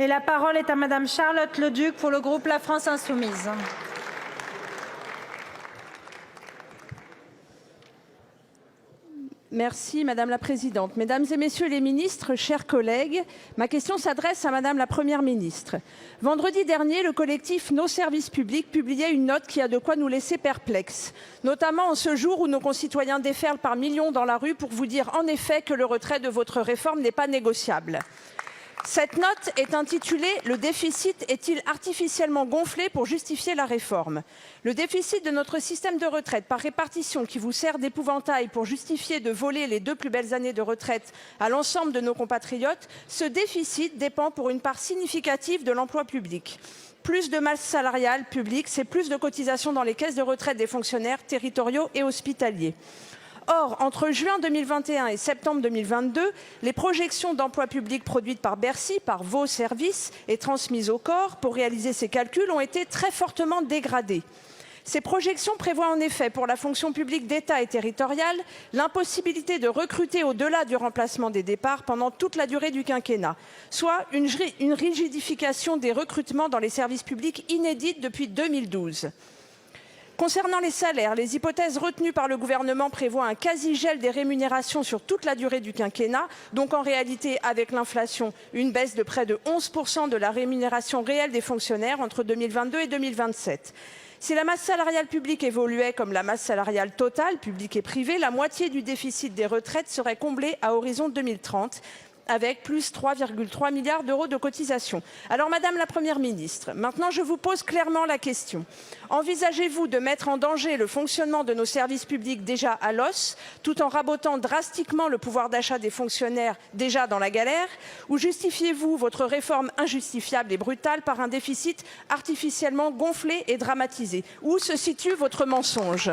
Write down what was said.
Et la parole est à Madame Charlotte Leduc pour le groupe La France Insoumise. Merci Madame la Présidente. Mesdames et Messieurs les ministres, chers collègues, ma question s'adresse à Madame la Première ministre. Vendredi dernier, le collectif Nos services publics publiait une note qui a de quoi nous laisser perplexes, notamment en ce jour où nos concitoyens déferlent par millions dans la rue pour vous dire en effet que le retrait de votre réforme n'est pas négociable. Cette note est intitulée « Le déficit est-il artificiellement gonflé pour justifier la réforme ?» Le déficit de notre système de retraite par répartition qui vous sert d'épouvantail pour justifier de voler les 2 plus belles années de retraite à l'ensemble de nos compatriotes, ce déficit dépend pour une part significative de l'emploi public. Plus de masse salariale publique, c'est plus de cotisations dans les caisses de retraite des fonctionnaires territoriaux et hospitaliers. Or, entre juin 2021 et septembre 2022, les projections d'emploi public produites par Bercy, par vos services et transmises au corps pour réaliser ces calculs ont été très fortement dégradées. Ces projections prévoient en effet pour la fonction publique d'État et territoriale l'impossibilité de recruter au-delà du remplacement des départs pendant toute la durée du quinquennat, soit une rigidification des recrutements dans les services publics inédite depuis 2012. Concernant les salaires, les hypothèses retenues par le gouvernement prévoient un quasi-gel des rémunérations sur toute la durée du quinquennat, donc en réalité avec l'inflation, une baisse de près de 11% de la rémunération réelle des fonctionnaires entre 2022 et 2027. Si la masse salariale publique évoluait comme la masse salariale totale, publique et privée, la moitié du déficit des retraites serait comblée à horizon 2030. Avec plus 3,3 milliards d'euros de cotisations. Alors, Madame la Première ministre, maintenant je vous pose clairement la question. Envisagez-vous de mettre en danger le fonctionnement de nos services publics déjà à l'os, tout en rabotant drastiquement le pouvoir d'achat des fonctionnaires déjà dans la galère, ou justifiez-vous votre réforme injustifiable et brutale par un déficit artificiellement gonflé et dramatisé? Où se situe votre mensonge?